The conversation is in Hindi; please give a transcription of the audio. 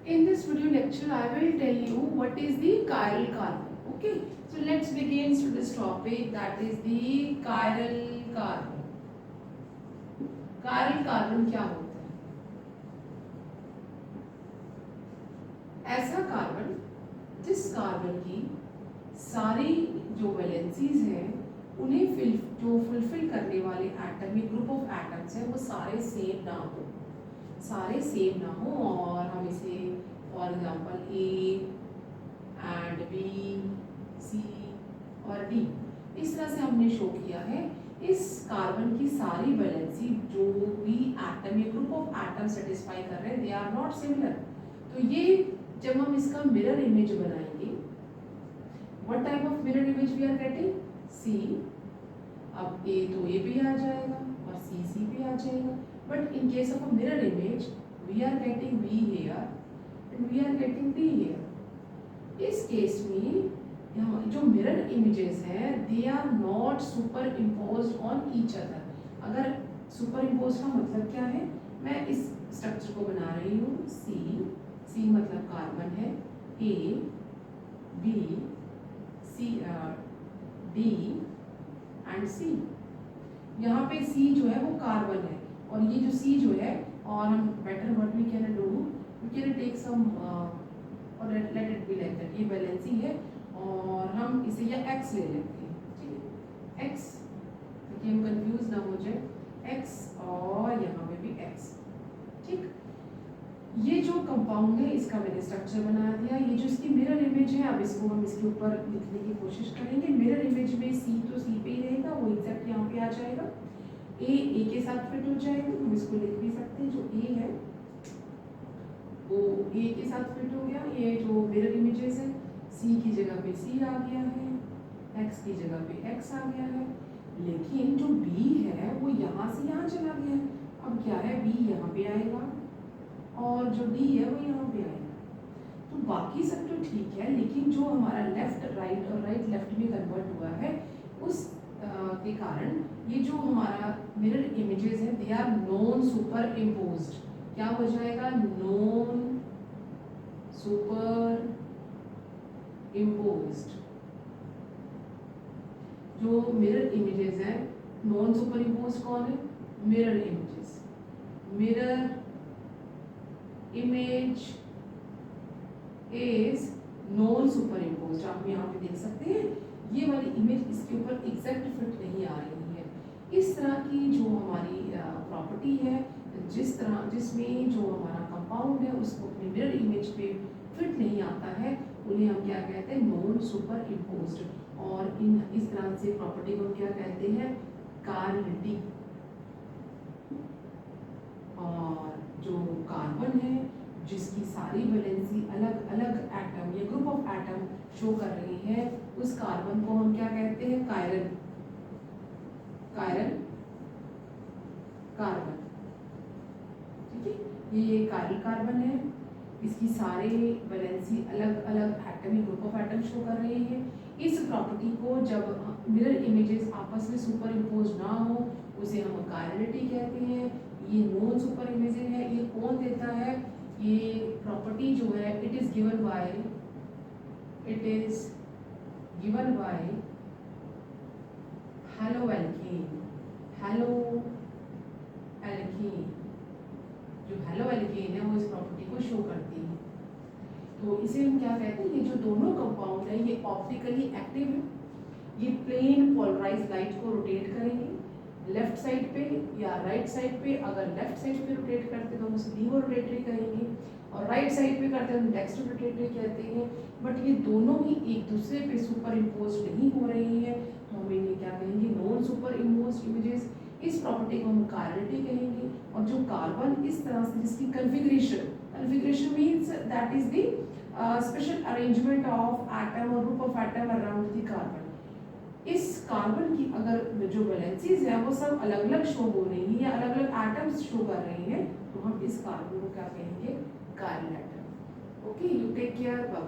In this video lecture, I will tell you what is the chiral carbon. Okay, so let's begin to this topic, that is the chiral carbon. Chiral carbon क्या होता है? ऐसा कार्बन जिस कार्बन की सारी जो वैलेंसीज हैं उन्हें फुलफिल करने वाले एटम या ग्रुप ऑफ एटम्स हैं वो सारे सेम ना हो, सारे सेम ना हो, और हम इसे for example A and B, C और डी इस तरह से हमने शो किया है। इस कार्बन की सारी वैलेंसी जो भी एटम या ग्रुप ऑफ एटम सेटिस्फाई कर रहे हैं दे आर नॉट सिमिलर। तो ये जब हम इसका मिरर इमेज बनाएंगे, what type of mirror image we are getting? See, अब ए तो ए पे आ जाएगा और सी पे आ जाएगा, but in case of a mirror image we are getting B here and we are getting D here. इस केस में यहाँ जो मिरर इमेजेस हैं they are not superimposed on each other. अगर superimposed का मतलब क्या है? मैं इस स्ट्रक्चर को बना रही हूँ C मतलब कार्बन है, A, B, C, D and C। यहाँ पे C जो है वो कार्बन है और ये जो C जो है, और हम better what we can do, we can take some और let it be like that, ये वैलेंसी है और हम इसे या x ले लेते हैं, ठीक है, x, ताकि हम कंफ्यूज ना हो जाए, x और यहाँ पे भी x, ठीक। ये जो कंपाउंड है इसका मैंने स्ट्रक्चर बना दिया। ये जो इसकी मिरर इमेज है, अब इसको हम इसके ऊपर लिखने की कोशिश करेंगे। मिरर इमेज में C तो C पे ही रहेगा, वो एग्जैक्ट यहाँ पे आ जाएगा, A के साथ फिट हो जाएगा, हम इसको लिख भी सकते हैं, जो A है वो A के साथ फिट हो गया। ये जो मिरर इमेजेस है C की जगह पे C आ गया है, X की जगह पे X आ गया है, लेकिन जो B है वो यहाँ से यहाँ चला गया है। अब क्या है, B यहाँ पे आएगा और जो D है वो यहाँ पे आएगा। तो बाकी सब तो ठीक है, लेकिन जो हमारा लेफ्ट राइट और राइट लेफ्ट में कन्वर्ट हुआ है उस के कारण ये जो हमारा मिरर इमेजेस है they are non superimposed. क्या हो जाएगा? Non superimposed. जो मिरर इमेजेस हैं, नॉन सुपर इम्पोज्ड कौन है? Mirror images. Mirror image is non superimposed. आप यहाँ पे देख सकते हैं ये वाली इमेज इसके ऊपर एग्जैक्ट फिट नहीं आ रही है। इस तरह की जो हमारी प्रॉपर्टी है, जिसमें जो हमारा कंपाउंड है उसको अपने मिरर इमेज पे फिट नहीं आता है, उन्हें हम क्या कहते हैं? Non super imposed. और इस तरह से प्रॉपर्टी को क्या कहते हैं? कायरलिटी। और जो कार्बन है जिसकी सारी वैलेंसी अलग अलग एटम या ग्रुप ऑफ एटम शो कर रही है, उस कार्बन को हम क्या कहते हैं? कायरल कार्बन, ठीक है। ये कायरल कार्बन है, इसकी सारे वैलेंसी अलग अलग एटम या ग्रुप ऑफ एटम शो कर रही है। इस प्रॉपर्टी को जब मिरर इमेजेस आपस में सुपर इम्पोज ना हो उसे हम कायरलिटी कहते हैं। ये नॉन सुपर इमेजिंग है। ये कौन देता है? ये प्रॉपर्टी जो है it is given by haloalkane. जो हैलोएल्केन है वो इस प्रॉपर्टी को शो करती है। तो इसे हम क्या कहते हैं? ये जो दोनों कंपाउंड है ये ऑप्टिकली एक्टिव है। ये प्लेन पोलराइज लाइट को रोटेट करेंगे लेफ्ट साइड पे या राइट साइड पे। अगर लेफ्ट साइड पे रोटेट करते हैं तो हम उसे लीवो रोटेटरी कहेंगे, और राइट साइड पे करते हैं तो डेक्स्ट्रो रोटेटरी कहते हैं। बट ये दोनों ही एक दूसरे पे सुपर इम्पोज नहीं हो रही है, तो हम इन्हें क्या कहेंगे? Non super imposed images. इस प्रॉपर्टी को हम कायरलिटी कहेंगे। और जो कार्बन इस तरह से जिसकी configuration means that is the special arrangement of atom और group of atom around the carbon. इस कार्बन की अगर जो वैलेंसीज है वो सब अलग अलग शो हो रही है या अलग अलग एटम्स शो कर रही हैं, तो हम इस कार्बन को क्या कहेंगे? Chiral atom. Okay, you take care.